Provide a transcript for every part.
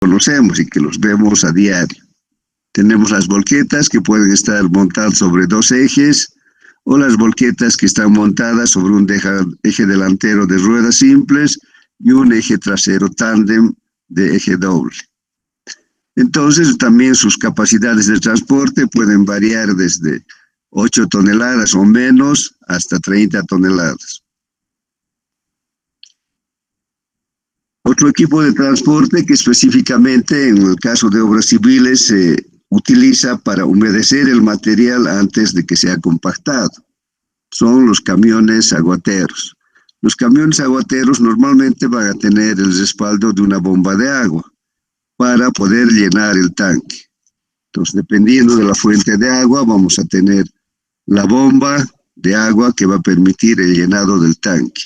conocemos y que los vemos a diario. Tenemos las volquetas que pueden estar montadas sobre dos ejes o las volquetas que están montadas sobre un eje delantero de ruedas simples y un eje trasero tándem de eje doble. Entonces también sus capacidades de transporte pueden variar desde 8 toneladas o menos hasta 30 toneladas. Otro equipo de transporte que específicamente en el caso de obras civiles se utiliza para humedecer el material antes de que sea compactado. Son los camiones aguateros. Los camiones aguateros normalmente van a tener el respaldo de una bomba de agua para poder llenar el tanque. Entonces, dependiendo de la fuente de agua, vamos a tener la bomba de agua que va a permitir el llenado del tanque.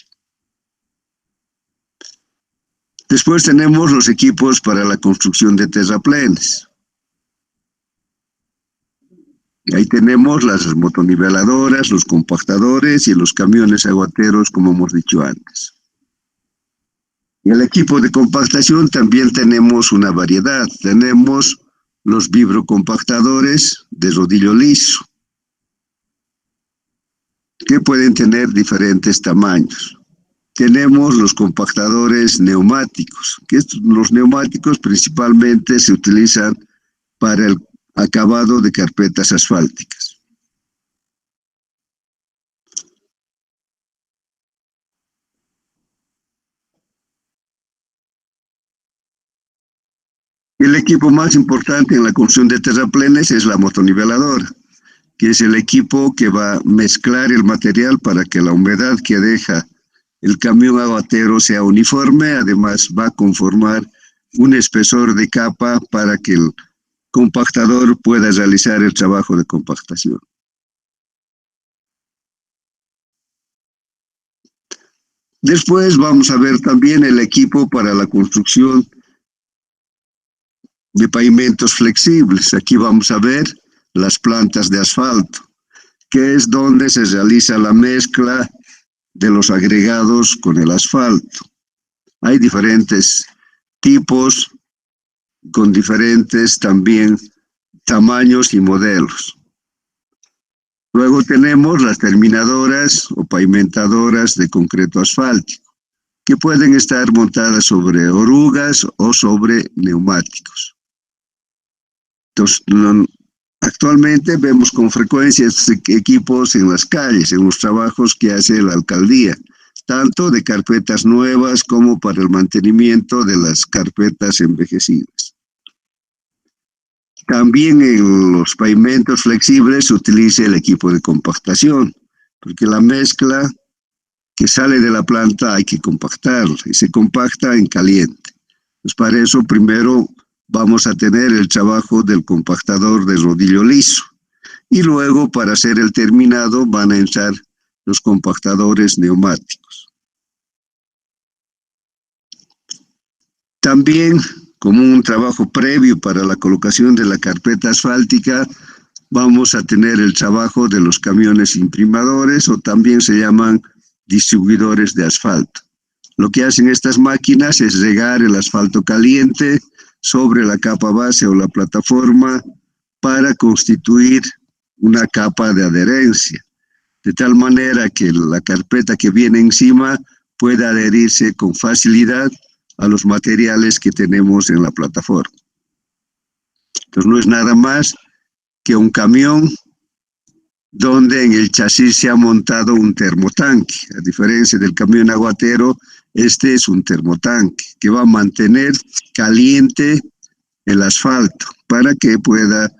Después tenemos los equipos para la construcción de terraplenes. Ahí tenemos las motoniveladoras, los compactadores y los camiones aguateros, como hemos dicho antes. En el equipo de compactación también tenemos una variedad. Tenemos los vibrocompactadores de rodillo liso, que pueden tener diferentes tamaños. Tenemos los compactadores neumáticos, que los neumáticos principalmente se utilizan para el acabado de carpetas asfálticas. El equipo más importante en la construcción de terraplenes es la motoniveladora, que es el equipo que va a mezclar el material para que la humedad que deja el camión aguatero sea uniforme. Además va a conformar un espesor de capa para que el compactador pueda realizar el trabajo de compactación. Después vamos a ver también el equipo para la construcción de pavimentos flexibles. Aquí vamos a ver las plantas de asfalto, que es donde se realiza la mezcla de los agregados con el asfalto. Hay diferentes tipos con diferentes también tamaños y modelos. Luego tenemos las terminadoras o pavimentadoras de concreto asfáltico, que pueden estar montadas sobre orugas o sobre neumáticos. Entonces, actualmente vemos con frecuencia estos equipos en las calles, en los trabajos que hace la alcaldía, tanto de carpetas nuevas como para el mantenimiento de las carpetas envejecidas. También en los pavimentos flexibles se utiliza el equipo de compactación, porque la mezcla que sale de la planta hay que compactarla y se compacta en caliente. Pues para eso primero vamos a tener el trabajo del compactador de rodillo liso y luego para hacer el terminado van a entrar los compactadores neumáticos. También, como un trabajo previo para la colocación de la carpeta asfáltica, vamos a tener el trabajo de los camiones imprimadores o también se llaman distribuidores de asfalto. Lo que hacen estas máquinas es regar el asfalto caliente sobre la capa base o la plataforma para constituir una capa de adherencia, de tal manera que la carpeta que viene encima pueda adherirse con facilidad a los materiales que tenemos en la plataforma. Entonces no es nada más que un camión donde en el chasis se ha montado un termotanque. A diferencia del camión aguatero, este es un termotanque que va a mantener caliente el asfalto para que pueda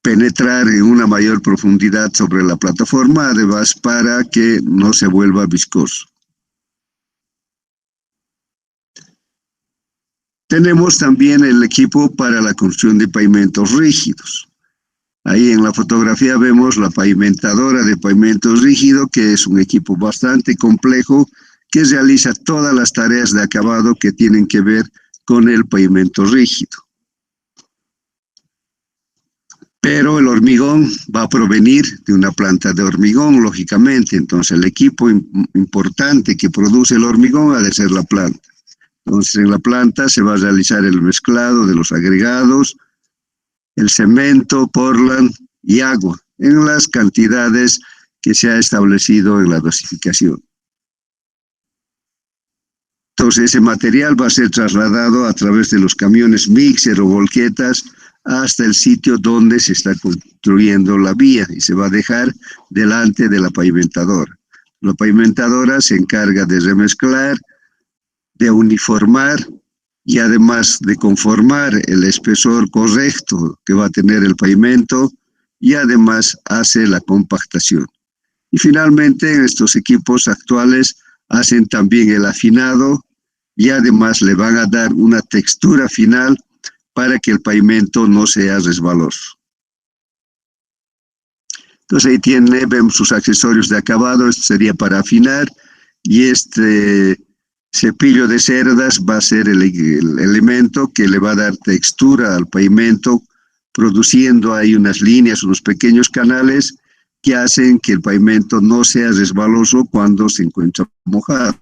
penetrar en una mayor profundidad sobre la plataforma, además para que no se vuelva viscoso. Tenemos también el equipo para la construcción de pavimentos rígidos. Ahí en la fotografía vemos la pavimentadora de pavimentos rígidos, que es un equipo bastante complejo que realiza todas las tareas de acabado que tienen que ver con el pavimento rígido. Pero el hormigón va a provenir de una planta de hormigón, lógicamente. Entonces el equipo importante que produce el hormigón ha de ser la planta. Entonces, en la planta se va a realizar el mezclado de los agregados, el cemento, Portland y agua, en las cantidades que se ha establecido en la dosificación. Entonces, ese material va a ser trasladado a través de los camiones mixer o volquetas hasta el sitio donde se está construyendo la vía y se va a dejar delante de la pavimentadora. La pavimentadora se encarga de remezclar, de uniformar y además de conformar el espesor correcto que va a tener el pavimento y además hace la compactación. Y finalmente, en estos equipos actuales hacen también el afinado y además le van a dar una textura final para que el pavimento no sea resbaloso. Entonces ahí vemos sus accesorios de acabado, esto sería para afinar, y este cepillo de cerdas va a ser el elemento que le va a dar textura al pavimento, produciendo ahí unas líneas, unos pequeños canales que hacen que el pavimento no sea resbaloso cuando se encuentra mojado.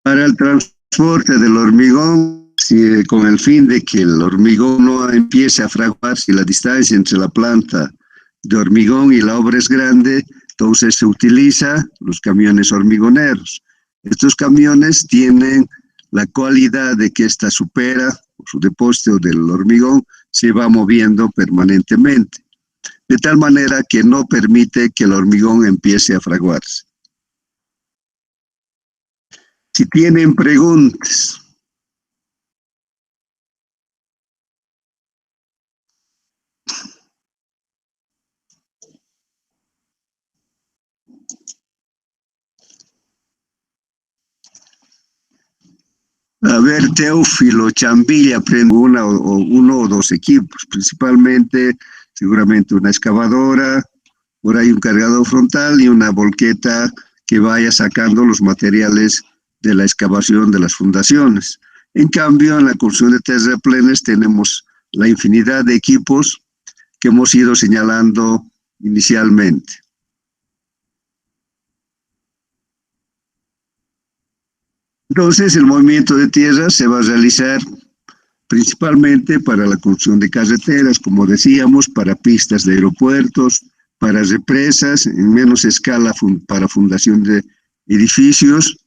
Para el transporte del hormigón, con el fin de que el hormigón no empiece a fraguar, si la distancia entre la planta de hormigón y la obra es grande, entonces se utiliza los camiones hormigoneros. Estos camiones tienen la cualidad de que esta supera, su depósito del hormigón se va moviendo permanentemente, de tal manera que no permite que el hormigón empiece a fraguarse. Si tienen preguntas. A ver, Teófilo, Chambilla, prende uno o dos equipos, principalmente, seguramente una excavadora, por ahí un cargador frontal y una volqueta que vaya sacando los materiales de la excavación de las fundaciones. En cambio, en la construcción de terraplenes tenemos la infinidad de equipos que hemos ido señalando inicialmente. Entonces, el movimiento de tierra se va a realizar principalmente para la construcción de carreteras, como decíamos, para pistas de aeropuertos, para represas, en menos escala para fundación de edificios,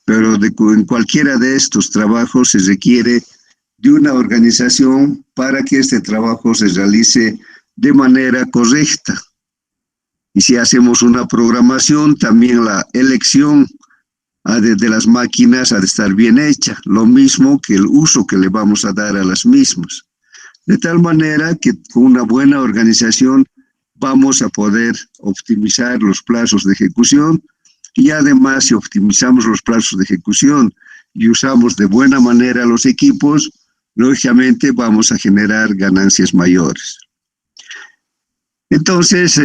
pero en cualquiera de estos trabajos se requiere de una organización para que este trabajo se realice de manera correcta. Y si hacemos una programación, también la elección de las máquinas ha de estar bien hecha, lo mismo que el uso que le vamos a dar a las mismas. De tal manera que con una buena organización vamos a poder optimizar los plazos de ejecución y además si optimizamos los plazos de ejecución y usamos de buena manera los equipos, lógicamente vamos a generar ganancias mayores. Entonces,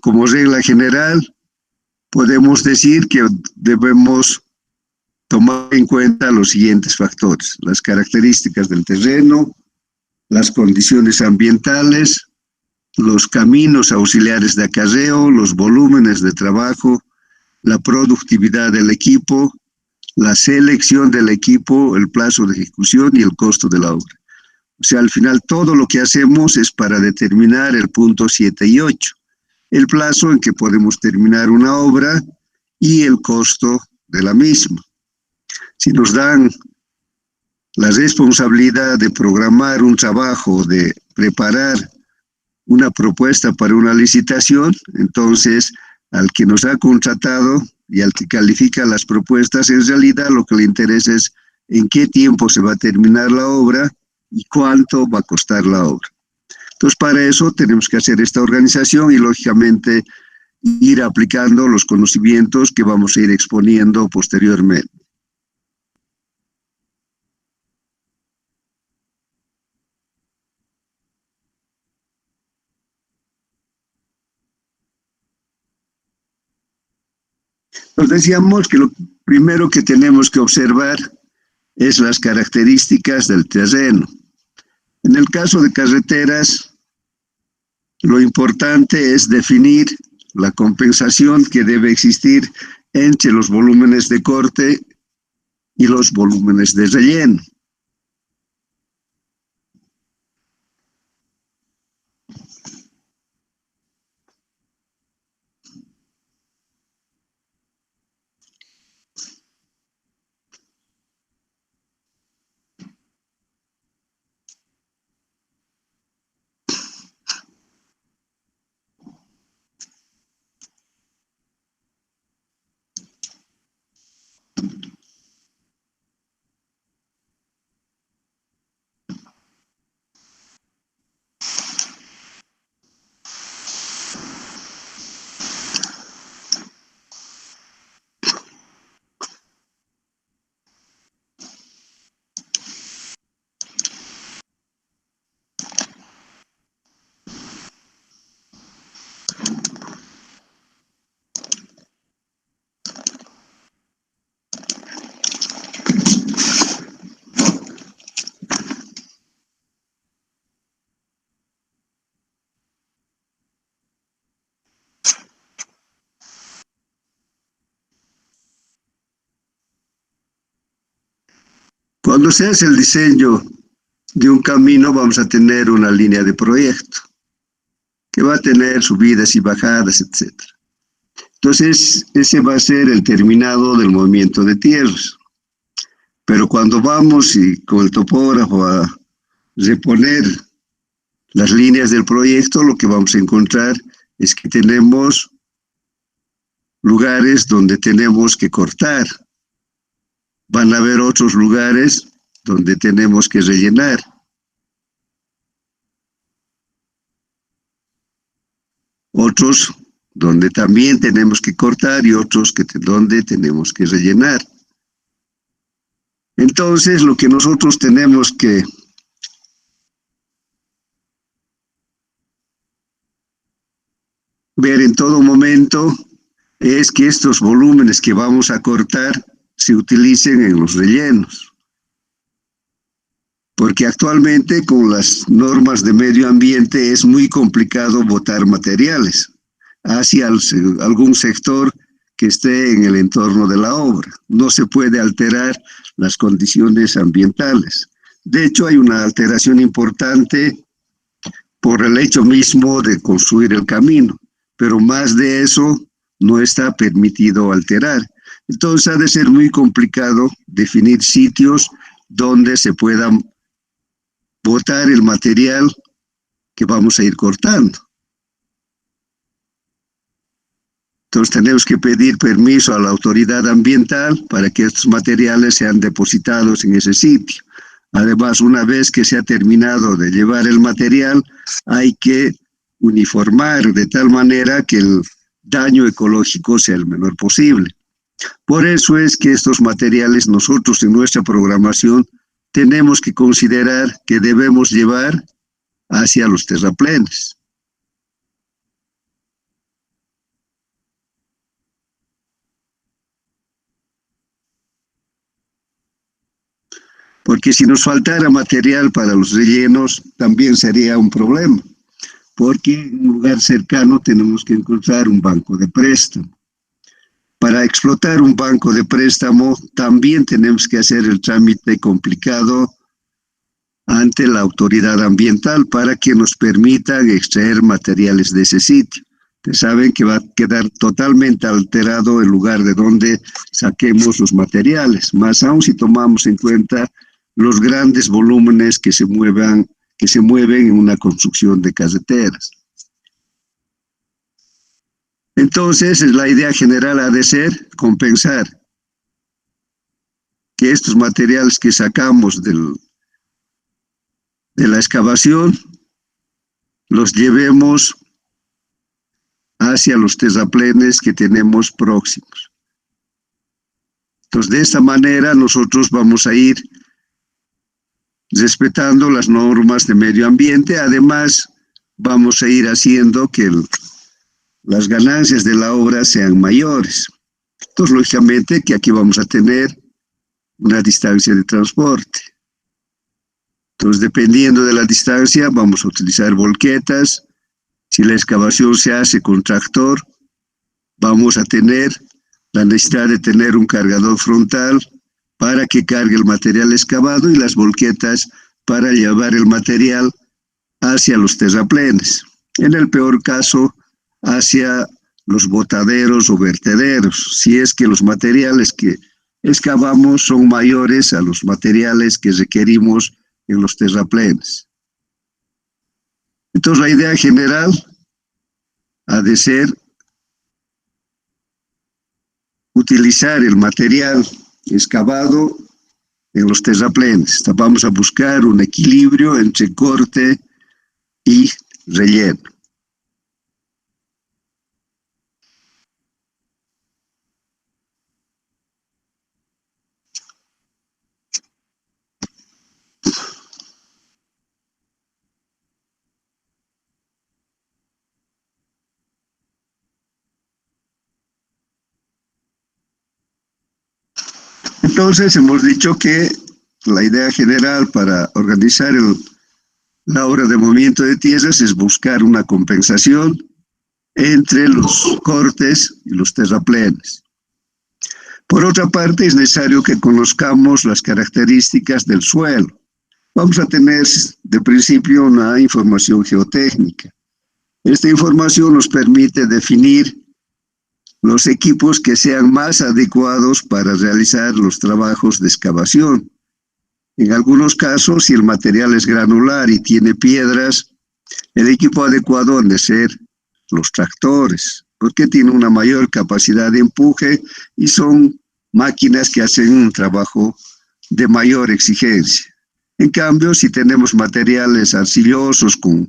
como regla general, podemos decir que debemos tomar en cuenta los siguientes factores: las características del terreno, las condiciones ambientales, los caminos auxiliares de acarreo, los volúmenes de trabajo, la productividad del equipo, la selección del equipo, el plazo de ejecución y el costo de la obra. O sea, al final todo lo que hacemos es para determinar el punto 7 y 8, el plazo en que podemos terminar una obra y el costo de la misma. Si nos dan la responsabilidad de programar un trabajo, de preparar una propuesta para una licitación, entonces al que nos ha contratado y al que califica las propuestas, en realidad lo que le interesa es en qué tiempo se va a terminar la obra y cuánto va a costar la obra. Entonces, para eso tenemos que hacer esta organización y, lógicamente, ir aplicando los conocimientos que vamos a ir exponiendo posteriormente. Nos decíamos que lo primero que tenemos que observar es las características del terreno. En el caso de carreteras, lo importante es definir la compensación que debe existir entre los volúmenes de corte y los volúmenes de relleno. Cuando se hace el diseño de un camino, vamos a tener una línea de proyecto que va a tener subidas y bajadas, etc. Entonces, ese va a ser el terminado del movimiento de tierras. Pero cuando vamos y con el topógrafo a reponer las líneas del proyecto, lo que vamos a encontrar es que tenemos lugares donde tenemos que cortar. Van a haber otros lugares donde tenemos que rellenar. Otros donde también tenemos que cortar y otros donde tenemos que rellenar. Entonces, lo que nosotros tenemos que ver en todo momento es que estos volúmenes que vamos a cortar se utilicen en los rellenos. Porque actualmente con las normas de medio ambiente es muy complicado botar materiales hacia algún sector que esté en el entorno de la obra. No se puede alterar las condiciones ambientales. De hecho, hay una alteración importante por el hecho mismo de construir el camino, pero más de eso no está permitido alterar. Entonces ha de ser muy complicado definir sitios donde se pueda botar el material que vamos a ir cortando. Entonces tenemos que pedir permiso a la autoridad ambiental para que estos materiales sean depositados en ese sitio. Además, una vez que se ha terminado de llevar el material, hay que uniformar de tal manera que el daño ecológico sea el menor posible. Por eso es que estos materiales nosotros en nuestra programación tenemos que considerar que debemos llevar hacia los terraplenes. Porque si nos faltara material para los rellenos, también sería un problema. Porque en un lugar cercano tenemos que encontrar un banco de préstamo. Para explotar un banco de préstamo, también tenemos que hacer el trámite complicado ante la autoridad ambiental para que nos permitan extraer materiales de ese sitio. Ustedes saben que va a quedar totalmente alterado el lugar de donde saquemos los materiales, más aún si tomamos en cuenta los grandes volúmenes que se mueven en una construcción de carreteras. Entonces, la idea general ha de ser compensar que estos materiales que sacamos de la excavación los llevemos hacia los terraplenes que tenemos próximos. Entonces, de esta manera nosotros vamos a ir respetando las normas de medio ambiente. Además, vamos a ir haciendo que las ganancias de la obra sean mayores. Entonces, lógicamente que aquí vamos a tener una distancia de transporte. Entonces, dependiendo de la distancia, vamos a utilizar volquetas. Si la excavación se hace con tractor, vamos a tener la necesidad de tener un cargador frontal para que cargue el material excavado y las volquetas para llevar el material hacia los terraplenes. En el peor caso, hacia los botaderos o vertederos, si es que los materiales que excavamos son mayores a los materiales que requerimos en los terraplenes. Entonces, la idea general ha de ser utilizar el material excavado en los terraplenes. Vamos a buscar un equilibrio entre corte y relleno. Entonces, hemos dicho que la idea general para organizar la obra de movimiento de tierras es buscar una compensación entre los cortes y los terraplenes. Por otra parte, es necesario que conozcamos las características del suelo. Vamos a tener de principio una información geotécnica. Esta información nos permite definir los equipos que sean más adecuados para realizar los trabajos de excavación. En algunos casos, si el material es granular y tiene piedras, el equipo adecuado han de ser los tractores, porque tienen una mayor capacidad de empuje y son máquinas que hacen un trabajo de mayor exigencia. En cambio, si tenemos materiales arcillosos con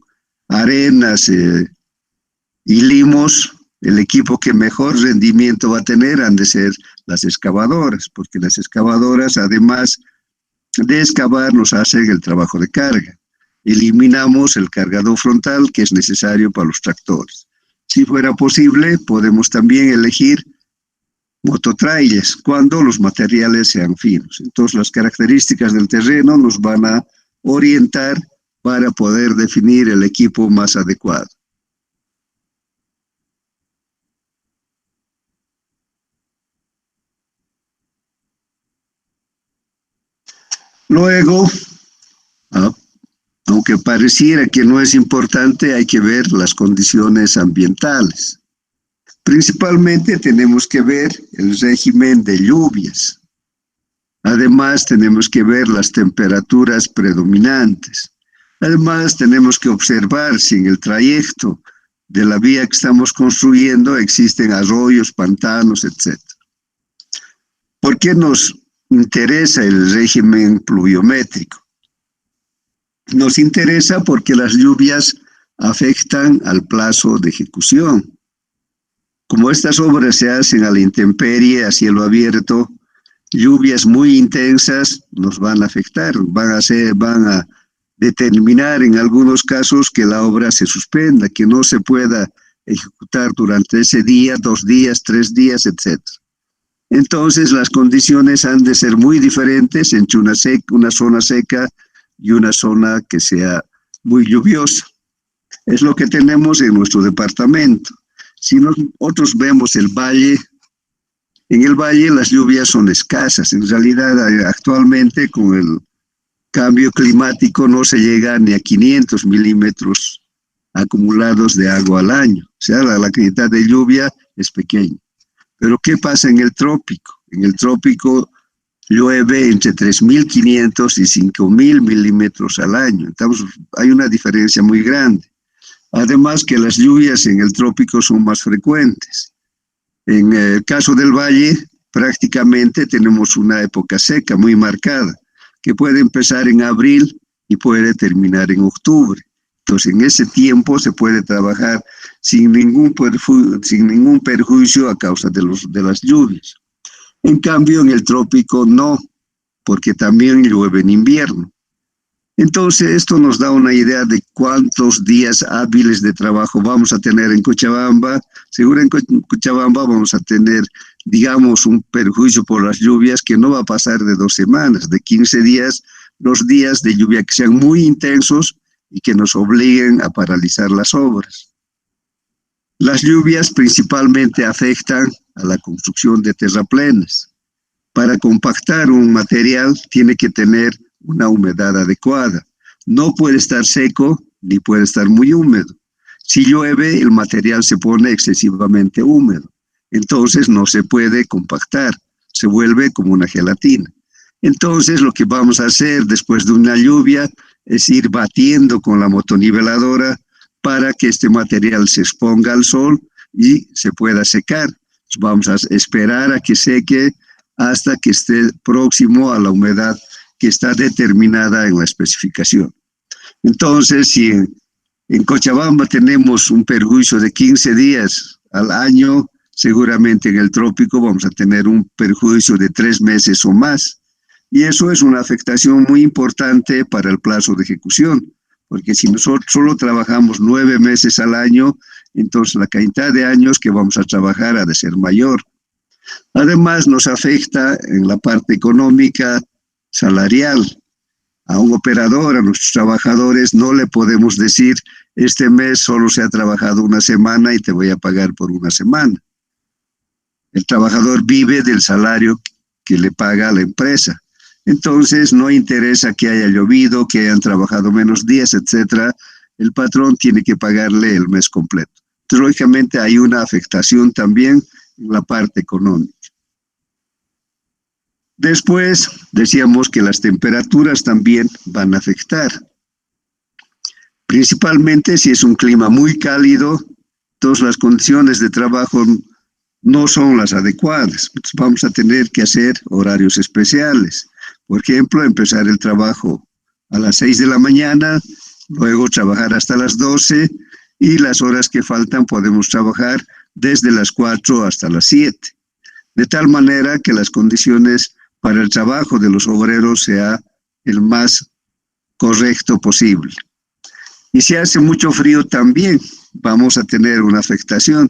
arenas y limos, el equipo que mejor rendimiento va a tener han de ser las excavadoras, porque las excavadoras, además de excavar, nos hacen el trabajo de carga. Eliminamos el cargador frontal que es necesario para los tractores. Si fuera posible, podemos también elegir mototrailers cuando los materiales sean finos. Entonces, las características del terreno nos van a orientar para poder definir el equipo más adecuado. Luego, aunque pareciera que no es importante, hay que ver las condiciones ambientales. Principalmente tenemos que ver el régimen de lluvias. Además, tenemos que ver las temperaturas predominantes. Además, tenemos que observar si en el trayecto de la vía que estamos construyendo existen arroyos, pantanos, etc. ¿Por qué nos interesa el régimen pluviométrico? Nos interesa porque las lluvias afectan al plazo de ejecución. Como estas obras se hacen a la intemperie, a cielo abierto, lluvias muy intensas nos van a afectar, van a determinar en algunos casos que la obra se suspenda, que no se pueda ejecutar durante ese día, 2 días, 3 días, etc. Entonces, las condiciones han de ser muy diferentes entre una zona seca y una zona que sea muy lluviosa. Es lo que tenemos en nuestro departamento. Si nosotros vemos el valle, en el valle las lluvias son escasas. En realidad, actualmente con el cambio climático no se llega ni a 500 milímetros acumulados de agua al año. O sea, la cantidad de lluvia es pequeña. Pero ¿qué pasa en el trópico? En el trópico llueve entre 3.500 y 5.000 milímetros al año. Entonces, hay una diferencia muy grande. Además que las lluvias en el trópico son más frecuentes. En el caso del valle, prácticamente tenemos una época seca muy marcada, que puede empezar en abril y puede terminar en octubre. Entonces, en ese tiempo se puede trabajar sin ningún perjuicio a causa de las lluvias. En cambio, en el trópico no, porque también llueve en invierno. Entonces, esto nos da una idea de cuántos días hábiles de trabajo vamos a tener en Cochabamba. Seguro en Cochabamba vamos a tener, digamos, un perjuicio por las lluvias que no va a pasar de 2 semanas, de 15 días, los días de lluvia que sean muy intensos y que nos obliguen a paralizar las obras. Las lluvias principalmente afectan a la construcción de terraplenes. para compactar un material tiene que tener una humedad adecuada. No puede estar seco ni puede estar muy húmedo. Si llueve, el material se pone excesivamente húmedo. Entonces no se puede compactar, se vuelve como una gelatina. Entonces lo que vamos a hacer después de una lluvia es ir batiendo con la motoniveladora para que este material se exponga al sol y se pueda secar. Vamos a esperar a que seque hasta que esté próximo a la humedad que está determinada en la especificación. Entonces, si en Cochabamba tenemos un perjuicio de 15 días al año, seguramente en el trópico vamos a tener un perjuicio de 3 meses o más. Y eso es una afectación muy importante para el plazo de ejecución, porque si nosotros solo trabajamos 9 meses al año, entonces la cantidad de años que vamos a trabajar ha de ser mayor. Además, nos afecta en la parte económica salarial. A un operador, a nuestros trabajadores, no le podemos decir, este mes solo se ha trabajado una semana y te voy a pagar por una semana. El trabajador vive del salario que le paga a la empresa. Entonces, no interesa que haya llovido, que hayan trabajado menos días, etcétera. El patrón tiene que pagarle el mes completo. Entonces, lógicamente, hay una afectación también en la parte económica. Después, decíamos que las temperaturas también van a afectar. Principalmente si es un clima muy cálido, entonces las condiciones de trabajo no son las adecuadas. Entonces vamos a tener que hacer horarios especiales. Por ejemplo, empezar el trabajo a las 6 de la mañana, luego trabajar hasta las 12 y las horas que faltan podemos trabajar desde las 4 hasta las 7. De tal manera que las condiciones para el trabajo de los obreros sea el más correcto posible. Y si hace mucho frío también vamos a tener una afectación.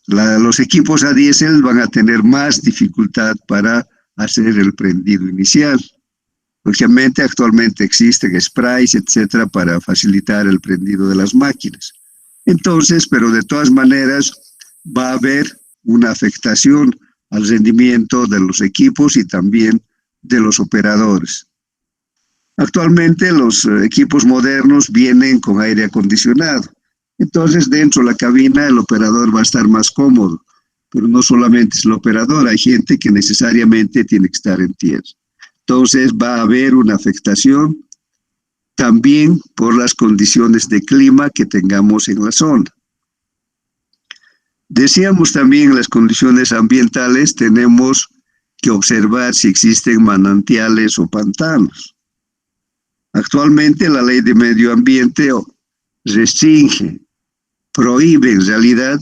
Los equipos a diésel van a tener más dificultad para hacer el prendido inicial. Lógicamente, actualmente existen sprays, etcétera, para facilitar el prendido de las máquinas. Entonces, pero de todas maneras, va a haber una afectación al rendimiento de los equipos y también de los operadores. Actualmente los equipos modernos vienen con aire acondicionado. Entonces dentro de la cabina el operador va a estar más cómodo. Pero no solamente es el operador, hay gente que necesariamente tiene que estar en tierra. Entonces va a haber una afectación también por las condiciones de clima que tengamos en la zona. Decíamos también las condiciones ambientales, tenemos que observar si existen manantiales o pantanos. Actualmente la ley de medio ambiente restringe, prohíbe en realidad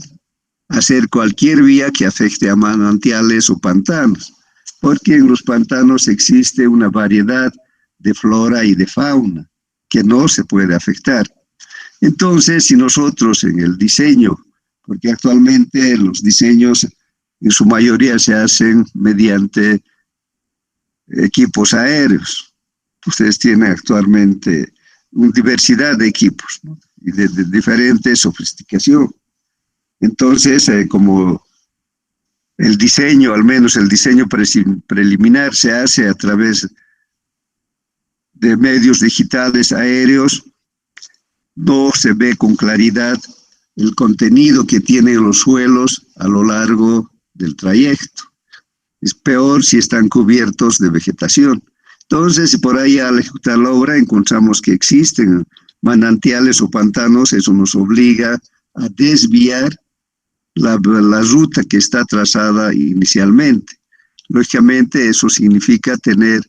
hacer cualquier vía que afecte a manantiales o pantanos, porque en los pantanos existe una variedad de flora y de fauna que no se puede afectar. Entonces, si nosotros en el diseño, porque actualmente los diseños en su mayoría se hacen mediante equipos aéreos. Ustedes tienen actualmente una diversidad de equipos, ¿no? Y de diferente sofisticación. Entonces, como el diseño, al menos el diseño preliminar, se hace a través de medios digitales aéreos, no se ve con claridad el contenido que tienen los suelos a lo largo del trayecto. Es peor si están cubiertos de vegetación. Entonces, por ahí al ejecutar la obra encontramos que existen manantiales o pantanos, eso nos obliga a desviar la ruta que está trazada inicialmente. Lógicamente, eso significa tener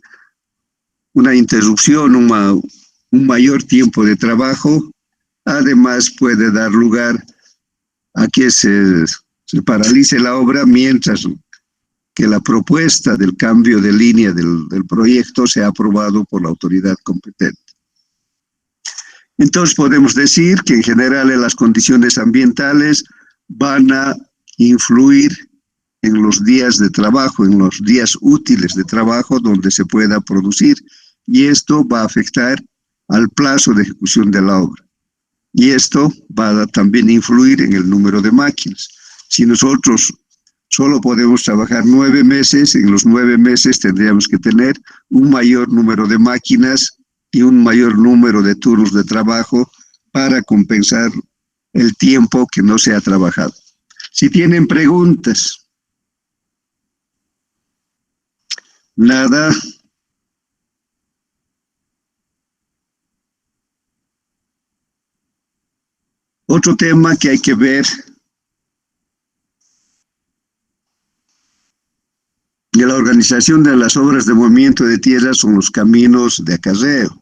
una interrupción, un mayor tiempo de trabajo. Además, puede dar lugar a que se paralice la obra mientras que la propuesta del cambio de línea del proyecto sea aprobado por la autoridad competente. Entonces, podemos decir que en general las condiciones ambientales van a influir en los días de trabajo, en los días útiles de trabajo donde se pueda producir, y esto va a afectar al plazo de ejecución de la obra. Y esto va a también influir en el número de máquinas. Si nosotros Solo podemos trabajar 9 meses. En los 9 meses tendríamos que tener un mayor número de máquinas y un mayor número de turnos de trabajo para compensar el tiempo que no se ha trabajado. Si tienen preguntas. Nada. Otro tema que hay que ver de la organización de las obras de movimiento de tierra son los caminos de acarreo.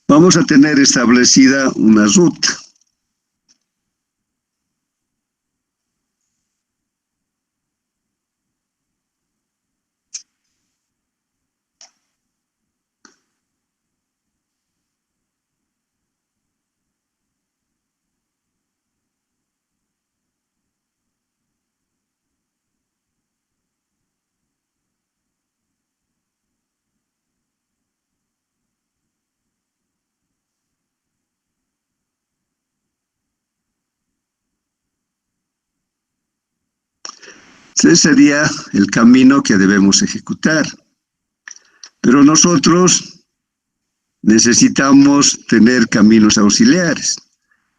Vamos a tener establecida una ruta. Ese sería el camino que debemos ejecutar. Pero nosotros necesitamos tener caminos auxiliares.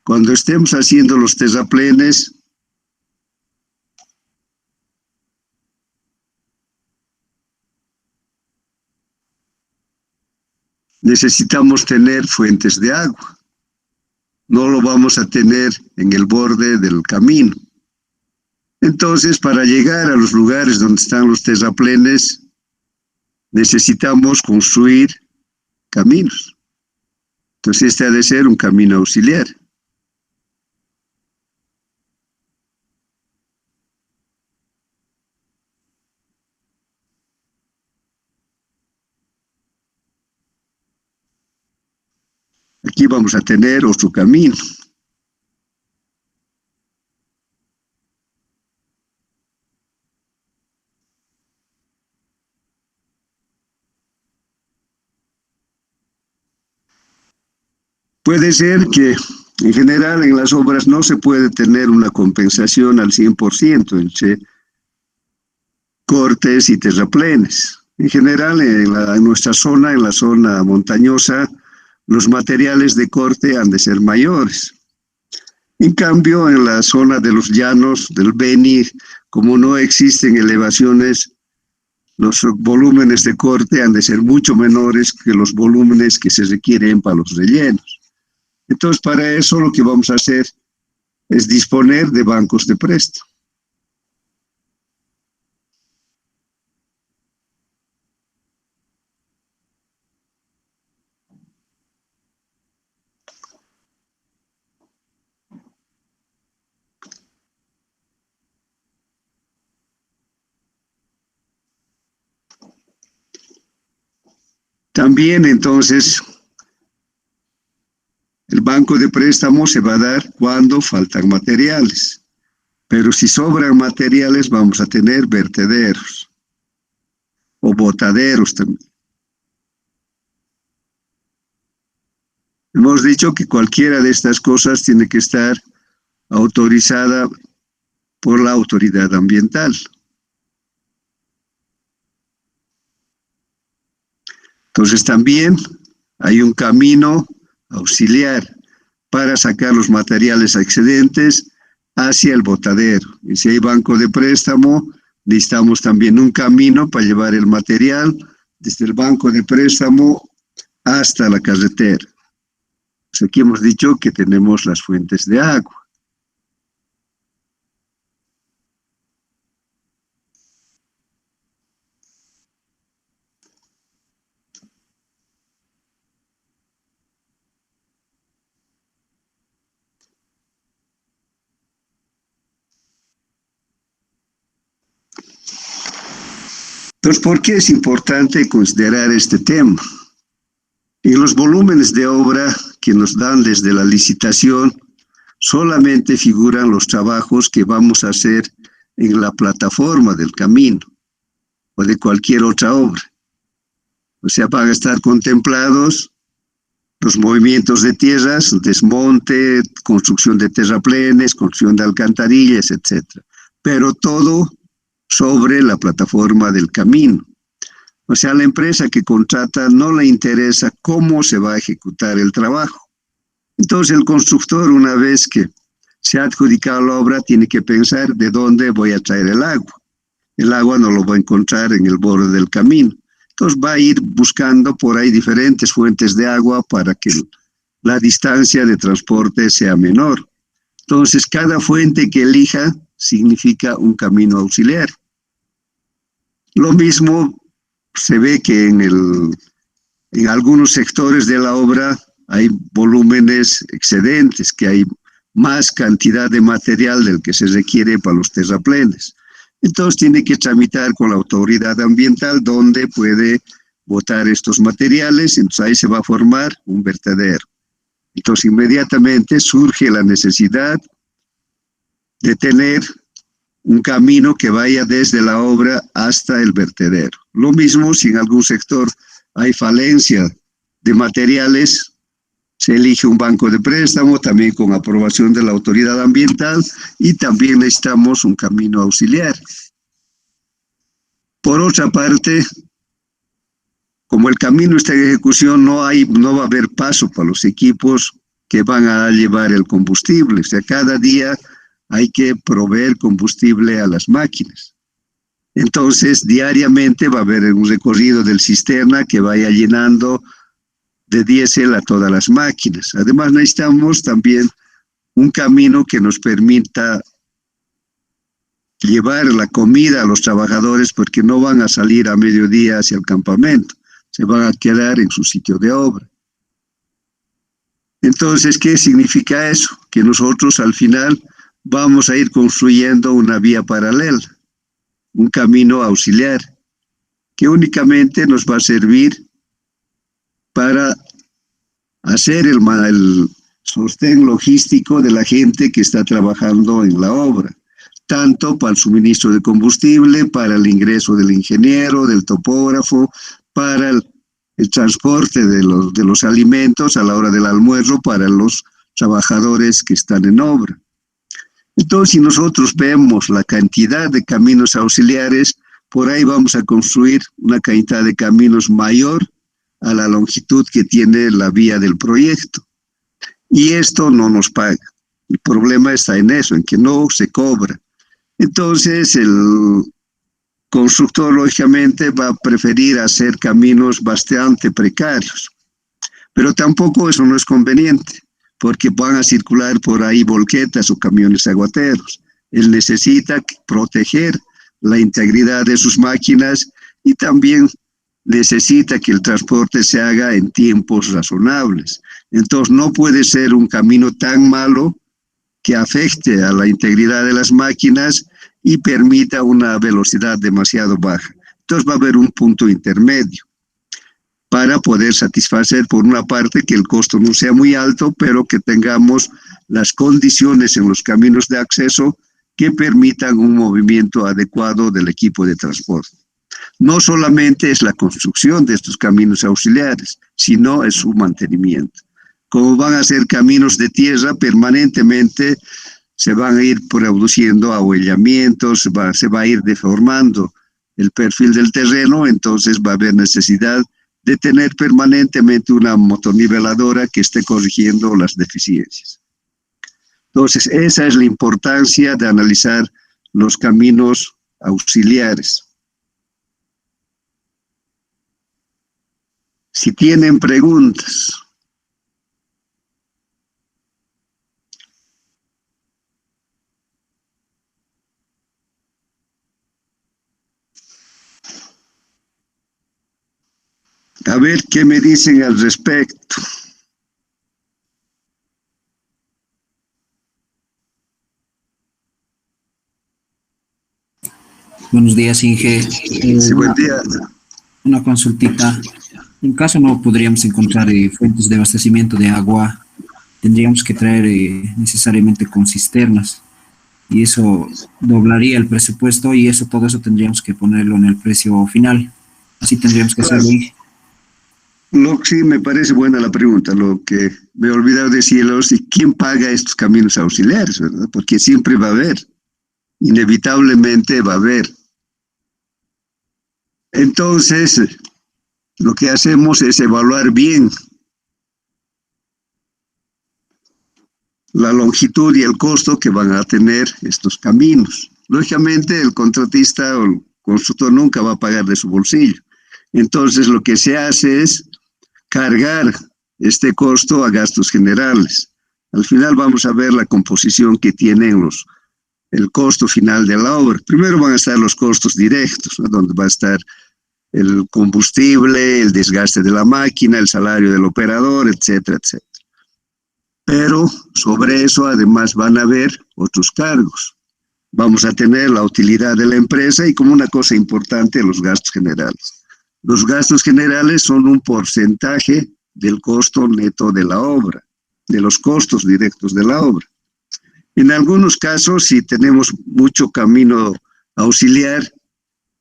Cuando estemos haciendo los terraplenes, necesitamos tener fuentes de agua. No lo vamos a tener en el borde del camino. Entonces, para llegar a los lugares donde están los terraplenes, necesitamos construir caminos. Entonces, este ha de ser un camino auxiliar. Aquí vamos a tener otro camino. Puede ser que en general en las obras no se puede tener una compensación al 100% entre cortes y terraplenes. En general en nuestra zona, en la zona montañosa, los materiales de corte han de ser mayores. En cambio, en la zona de los llanos, del Beni, como no existen elevaciones, los volúmenes de corte han de ser mucho menores que los volúmenes que se requieren para los rellenos. Entonces, para eso lo que vamos a hacer es disponer de bancos de préstamo. También, entonces, el banco de préstamo se va a dar cuando faltan materiales. Pero si sobran materiales, vamos a tener vertederos o botaderos también. Hemos dicho que cualquiera de estas cosas tiene que estar autorizada por la autoridad ambiental. Entonces también hay un camino auxiliar para sacar los materiales excedentes hacia el botadero. Y si hay banco de préstamo, necesitamos también un camino para llevar el material desde el banco de préstamo hasta la carretera. Pues aquí hemos dicho que tenemos las fuentes de agua. Entonces, ¿por qué es importante considerar este tema? En los volúmenes de obra que nos dan desde la licitación, solamente figuran los trabajos que vamos a hacer en la plataforma del camino o de cualquier otra obra. O sea, van a estar contemplados los movimientos de tierras, desmonte, construcción de terraplenes, construcción de alcantarillas, etc. Pero todo sobre la plataforma del camino. O sea, a la empresa que contrata no le interesa cómo se va a ejecutar el trabajo. Entonces el constructor, una vez que se ha adjudicado la obra, tiene que pensar de dónde voy a traer el agua. El agua no lo va a encontrar en el borde del camino. Entonces va a ir buscando por ahí diferentes fuentes de agua para que la distancia de transporte sea menor. Entonces cada fuente que elija significa un camino auxiliar. Lo mismo se ve que en algunos sectores de la obra hay volúmenes excedentes, que hay más cantidad de material del que se requiere para los terraplenes. Entonces tiene que tramitar con la autoridad ambiental donde puede botar estos materiales, entonces ahí se va a formar un vertedero. Entonces inmediatamente surge la necesidad de tener un camino que vaya desde la obra hasta el vertedero. Lo mismo si en algún sector hay falencia de materiales, se elige un banco de préstamo, también con aprobación de la autoridad ambiental, y también necesitamos un camino auxiliar. Por otra parte, como el camino está en ejecución, no va a haber paso para los equipos que van a llevar el combustible. O sea, cada día hay que proveer combustible a las máquinas. Entonces, diariamente va a haber un recorrido del cisterna que vaya llenando de diésel a todas las máquinas. Además, necesitamos también un camino que nos permita llevar la comida a los trabajadores, porque no van a salir a mediodía hacia el campamento, se van a quedar en su sitio de obra. Entonces, ¿qué significa eso? Que nosotros al final vamos a ir construyendo una vía paralela, un camino auxiliar, que únicamente nos va a servir para hacer el sostén logístico de la gente que está trabajando en la obra, tanto para el suministro de combustible, para el ingreso del ingeniero, del topógrafo, para el transporte de los alimentos a la hora del almuerzo para los trabajadores que están en obra. Entonces, si nosotros vemos la cantidad de caminos auxiliares, por ahí vamos a construir una cantidad de caminos mayor a la longitud que tiene la vía del proyecto. Y esto no nos paga. El problema está en eso, en que no se cobra. Entonces, el constructor, lógicamente, va a preferir hacer caminos bastante precarios. Pero tampoco eso no es conveniente, porque van a circular por ahí volquetas o camiones aguateros. Él necesita proteger la integridad de sus máquinas y también necesita que el transporte se haga en tiempos razonables. Entonces no puede ser un camino tan malo que afecte a la integridad de las máquinas y permita una velocidad demasiado baja. Entonces va a haber un punto intermedio para poder satisfacer, por una parte, que el costo no sea muy alto, pero que tengamos las condiciones en los caminos de acceso que permitan un movimiento adecuado del equipo de transporte. No solamente es la construcción de estos caminos auxiliares, sino es su mantenimiento. Como van a ser caminos de tierra, permanentemente se van a ir produciendo ahuellamientos, se va a ir deformando el perfil del terreno, entonces va a haber necesidad de tener permanentemente una motoniveladora que esté corrigiendo las deficiencias. Entonces, esa es la importancia de analizar los caminos auxiliares. Si tienen preguntas. A ver qué me dicen al respecto. Buenos días, Inge. Sí, buen día. Una consultita. En caso no podríamos encontrar fuentes de abastecimiento de agua, tendríamos que traer necesariamente con cisternas. y eso doblaría el presupuesto y eso, todo eso tendríamos que ponerlo en el precio final. Así tendríamos que Claro, hacerlo. Y lo que sí me parece buena la pregunta, lo que me he olvidado decirlos, ¿y quién paga estos caminos auxiliares, verdad? Porque siempre va a haber, inevitablemente va a haber. Entonces, lo que hacemos es evaluar bien la longitud y el costo que van a tener estos caminos. Lógicamente, el contratista o el constructor nunca va a pagar de su bolsillo. Entonces, lo que se hace es cargar este costo a gastos generales. Al final vamos a ver la composición que tienen el costo final de la obra. Primero van a estar los costos directos, ¿no? Donde va a estar el combustible, el desgaste de la máquina, el salario del operador, etcétera, etcétera. Pero sobre eso además van a haber otros cargos. Vamos a tener la utilidad de la empresa y, como una cosa importante, los gastos generales. Los gastos generales son un porcentaje del costo neto de la obra, de los costos directos de la obra. En algunos casos, si tenemos mucho camino auxiliar,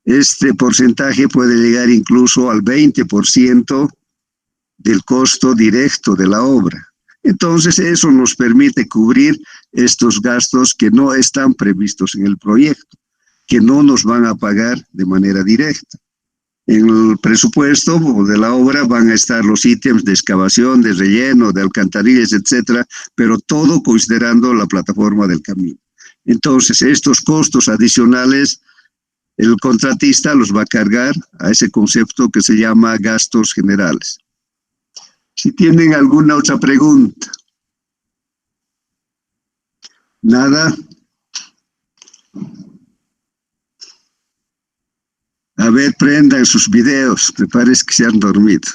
este porcentaje puede llegar incluso al 20% del costo directo de la obra. Entonces, eso nos permite cubrir estos gastos que no están previstos en el proyecto, que no nos van a pagar de manera directa. En el presupuesto de la obra van a estar los ítems de excavación, de relleno, de alcantarillas, etcétera, pero todo considerando la plataforma del camino. Entonces, estos costos adicionales, el contratista los va a cargar a ese concepto que se llama gastos generales. Si tienen alguna otra pregunta. Nada. A ver, prendan sus videos. Me parece que se han dormido.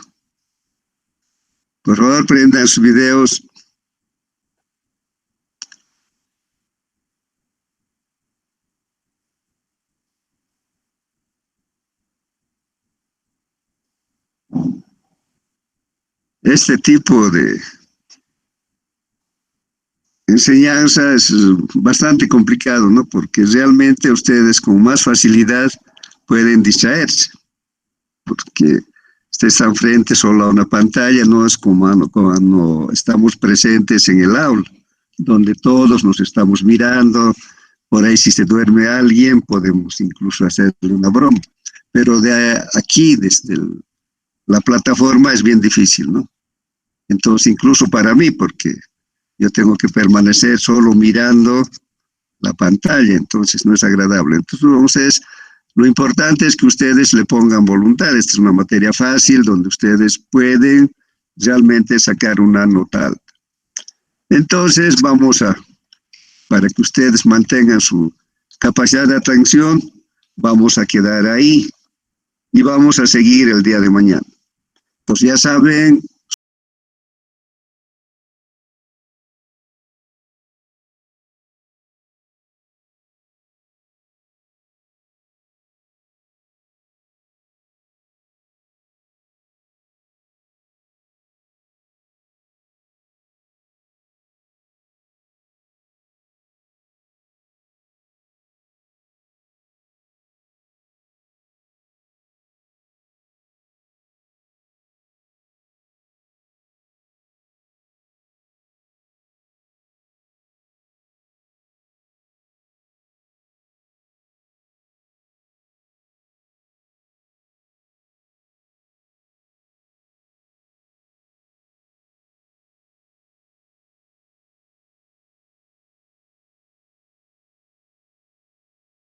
Por favor, prendan sus videos. Este tipo de enseñanza es bastante complicado, ¿no? Porque realmente ustedes con más facilidad pueden distraerse, porque ustedes están frente solo a una pantalla, no es como cuando estamos presentes en el aula, donde todos nos estamos mirando. Por ahí, si se duerme alguien, podemos incluso hacerle una broma. Pero de aquí, desde la plataforma, es bien difícil, ¿no? Entonces, incluso para mí, porque yo tengo que permanecer solo mirando la pantalla, entonces no es agradable. Entonces, lo importante es que ustedes le pongan voluntad. Esta es una materia fácil donde ustedes pueden realmente sacar una nota alta. Entonces, para que ustedes mantengan su capacidad de atención, vamos a quedar ahí y vamos a seguir el día de mañana. Pues ya saben,